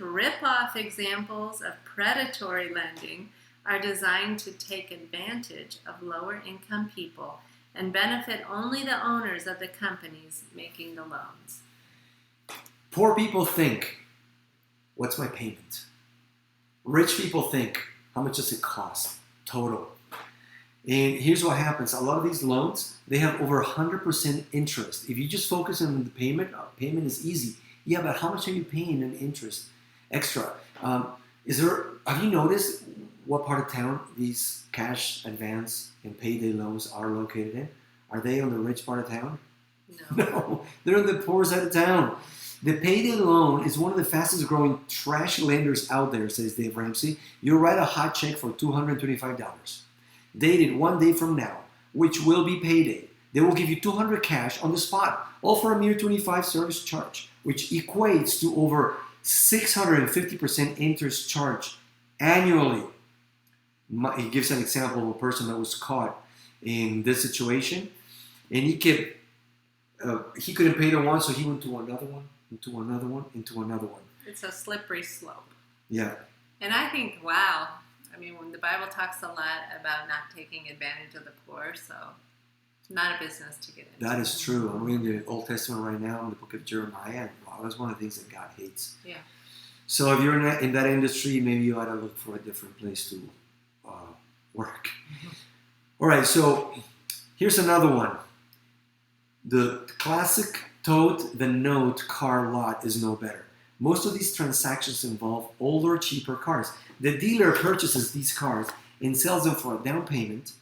rip-off examples of predatory lending are designed to take advantage of lower-income people and benefit only the owners of the companies making the loans. Poor people think, what's my payment? Rich people think, how much does it cost? Total. And here's what happens. A lot of these loans, they have over 100% interest. If you just focus on the payment is easy. Yeah, but how much are you paying in interest extra? Have you noticed what part of town these cash advance and payday loans are located in? Are they on the rich part of town? No. No, they're in the poor side of town. The payday loan is one of the fastest growing trash lenders out there, says Dave Ramsey. You'll write a hot check for $225, dated 1 day from now, which will be payday. They will give you $200 cash on the spot, all for a mere $25 service charge, which equates to over 650% interest charge annually. He gives an example of a person that was caught in this situation, and he couldn't pay the one, so he went to another one, into another one, into another one. It's a slippery slope. Yeah. And I think, wow, I mean, when the Bible talks a lot about not taking advantage of the poor, so it's not a business to get into. That is true. I'm reading the Old Testament right now in the book of Jeremiah, and wow, that's one of the things that God hates. Yeah. So if you're in that industry, maybe you ought to look for a different place to work. All right, so here's another one. The classic tote the note car lot is no better. Most of these transactions involve older, cheaper cars. The dealer purchases these cars and sells them for a down payment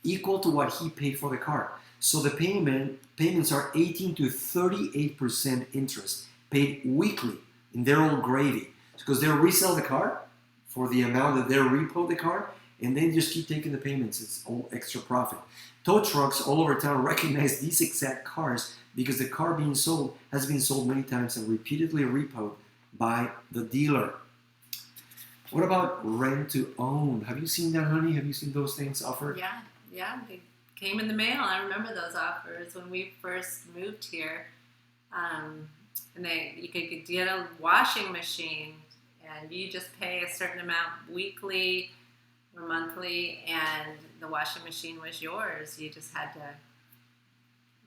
equal to what he paid for the car. So the payments are 18 to 38% interest paid weekly, and they're all gravy. Because they'll resell the car for the amount that they'll repo the car, and then just keep taking the payments. It's all extra profit. Tow trucks all over town recognize these exact cars because the car being sold has been sold many times and repeatedly repoed by the dealer. What about rent to own? Have you seen that, honey? Have you seen those things offered? Yeah, they came in the mail. I remember those offers when we first moved here. And you could get a washing machine, and you just pay a certain amount weekly or monthly, and the washing machine was yours. You just had to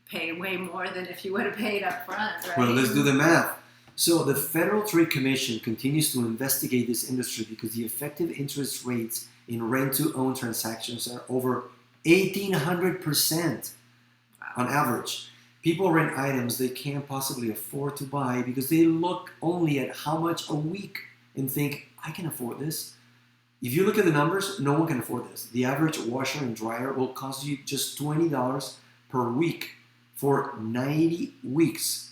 pay way more than if you would have paid up front, right? Well, let's do the math. So the Federal Trade Commission continues to investigate this industry because the effective interest rates in rent-to-own transactions are over 1,800% on average. People rent items they can't possibly afford to buy because they look only at how much a week and think, I can afford this. If you look at the numbers, no one can afford this. The average washer and dryer will cost you just $20 per week for 90 weeks.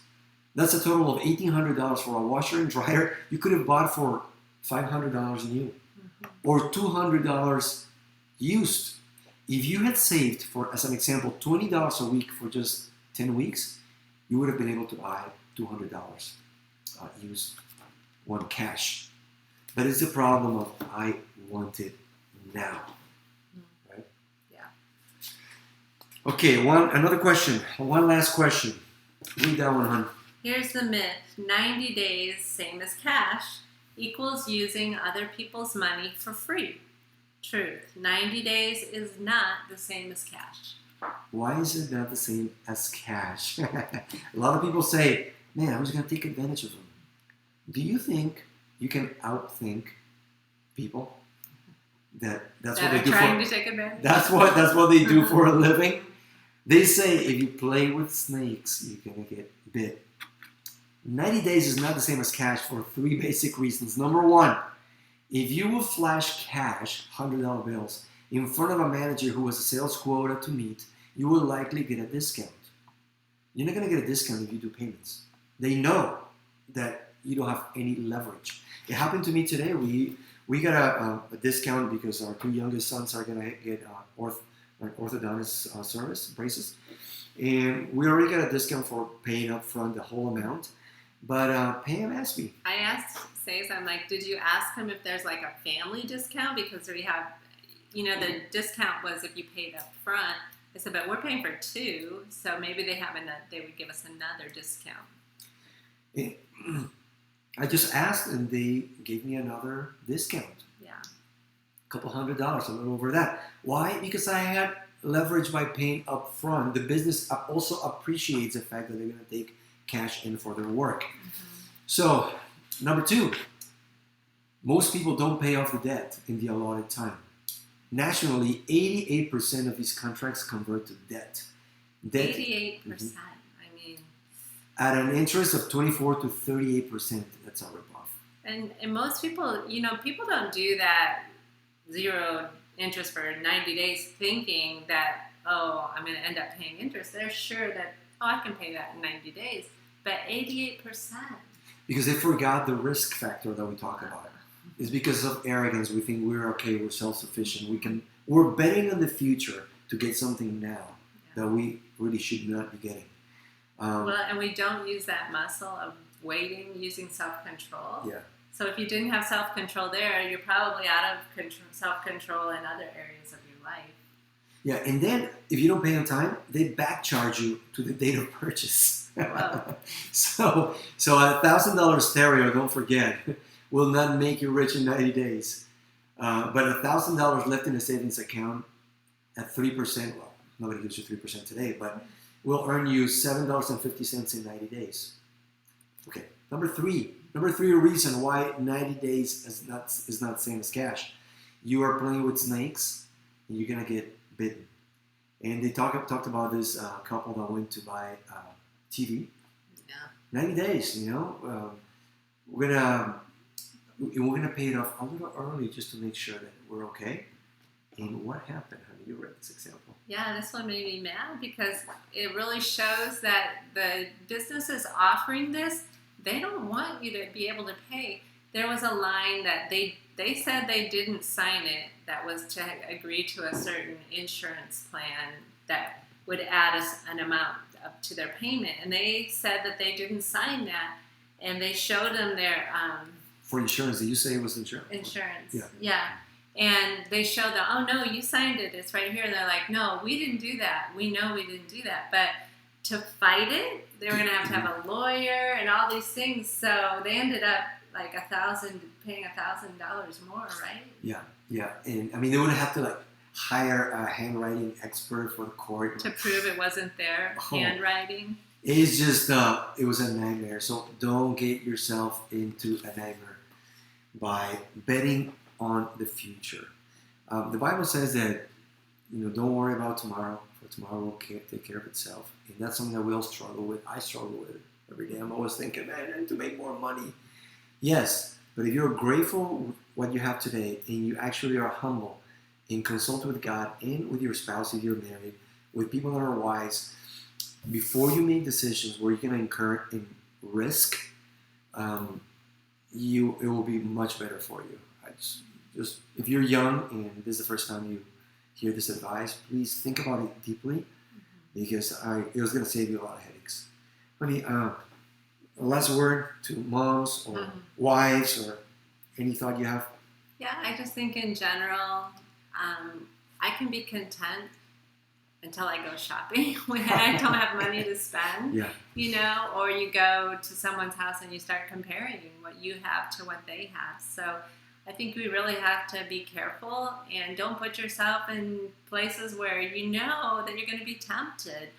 That's a total of $1,800 for a washer and dryer you could have bought for $500 new or $200 used. If you had saved, for, as an example, $20 a week for just 10 weeks, you would have been able to buy $200 used, one cash. But it's the problem of I want it now, right? Yeah. Okay, another question. One last question. Read that one, hon. Here's the myth. 90 days, same as cash, equals using other people's money for free. Truth. 90 days is not the same as cash. Why is it not the same as cash? A lot of people say, man, I'm just going to take advantage of them. Do you think you can outthink people? That's what they do trying to take advantage. That's what they do for a living. They say if you play with snakes, you're going to get bit. 90 days is not the same as cash for 3 basic reasons. Number one, if you will flash cash, $100 bills, in front of a manager who has a sales quota to meet, you will likely get a discount. You're not going to get a discount if you do payments. They know that you don't have any leverage. It happened to me today. We got a discount because our 2 youngest sons are going to get orthodontist service, braces. And we already got a discount for paying up front the whole amount. But Pam asked me. I asked Cesar, I'm like, did you ask him if there's like a family discount? Because we have, the discount was if you paid up front. I said, but we're paying for 2, so maybe they would give us another discount. I just asked and they gave me another discount. Yeah. Couple $100, a little over that. Why? Because I had leverage by paying up front. The business also appreciates the fact that they're going to take cash in for their work. So, number 2, most people don't pay off the debt in the allotted time. Nationally, 88% of these contracts convert to debt. 88%. I mean, at an interest of 24 to 38%. That's a ripoff. And most people, people don't do that 0 interest for 90 days thinking that, oh, I'm going to end up paying interest. They're sure that, oh, I can pay that in 90 days. But 88%. Because they forgot the risk factor that we talk about. It's because of arrogance. We think we're okay, we're self-sufficient. We're betting on the future to get something now that we really should not be getting. And we don't use that muscle of waiting, using self-control. Yeah. So if you didn't have self-control there, you're probably out of self-control in other areas of your life. Yeah, and then if you don't pay on time, they back charge you to the date of purchase. Wow. So a $1,000 stereo, don't forget, will not make you rich in 90 days. But $1,000 left in a savings account at 3%, well, nobody gives you 3% today, but will earn you $7.50 in 90 days. Okay, number three reason why 90 days is not same as cash. You are playing with snakes, and you're gonna get bitten. And they talked about this couple that went to buy TV. Yeah. 90 days, we're gonna pay it off a little early just to make sure that we're okay. And what happened, honey? You read this example. Yeah, this one made me mad because it really shows that the businesses offering this, they don't want you to be able to pay. There was a line that they said they didn't sign it that was to agree to a certain insurance plan that would add an amount up to their payment. And they said that they didn't sign that. And they showed them their... For insurance, did you say it was insurance? Insurance, Yeah. Yeah. And they showed them, oh, no, you signed it. It's right here. And they're like, no, we didn't do that. We know we didn't do that. But to fight it, they were going to have a lawyer and all these things. So they ended up like paying $1,000 more, right? Yeah. And I mean, they would have to hire a handwriting expert for the court. To prove it wasn't their handwriting. It's just, it was a nightmare. So don't get yourself into a nightmare by betting on the future. The Bible says that, don't worry about tomorrow, for tomorrow will take care of itself. And that's something that we all struggle with. I struggle with it every day. I'm always thinking, man, I need to make more money. Yes, but if you're grateful with what you have today and you actually are humble and consult with God and with your spouse if you're married, with people that are wise, before you make decisions where you're going to incur in risk, it will be much better for you. Just if you're young and this is the first time you hear this advice, please think about it deeply, because it was going to save you a lot of headaches. Honey, last word to moms or wives or any thought you have? Yeah, I just think in general, I can be content until I go shopping when I don't have money to spend. Yeah. Or you go to someone's house and you start comparing what you have to what they have. So I think we really have to be careful and don't put yourself in places where you know that you're going to be tempted.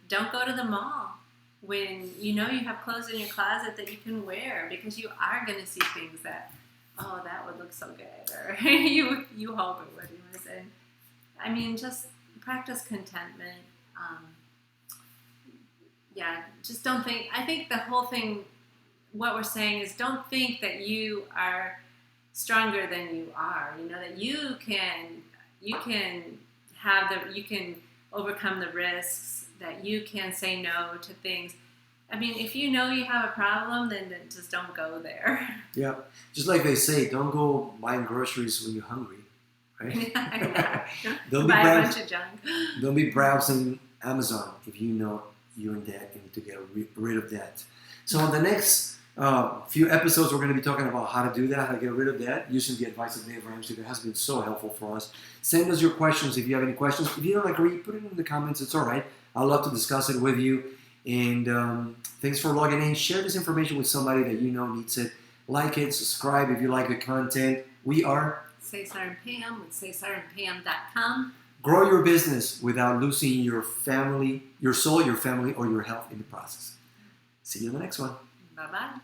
Don't go to the mall when you have clothes in your closet that you can wear, because you are going to see things that, oh, that would look so good, or you hope it would. I mean, just practice contentment. Just don't think. I think the whole thing, what we're saying is, don't think that you are stronger than you are. That you can overcome the risks. That you can say no to things. I mean, if you know you have a problem, then just don't go there. Yeah, just like they say, don't go buying groceries when you're hungry. Right? Don't buy a bunch of junk. Don't be browsing Amazon if you know you're in debt and need to get rid of debt. So on the next few episodes, we're going to be talking about how to do that, how to get rid of debt, using the advice of Dave Ramsey. That has been so helpful for us. Send us your questions if you have any questions. If you don't agree, put it in the comments. It's all right. I'd love to discuss it with you. And thanks for logging in. Share this information with somebody that you know needs it. Like it, subscribe if you like the content. We are Cesar and Pam with cesarandpam.com. Grow your business without losing your family, your soul, your family, or your health in the process. See you in the next one. Bye-bye.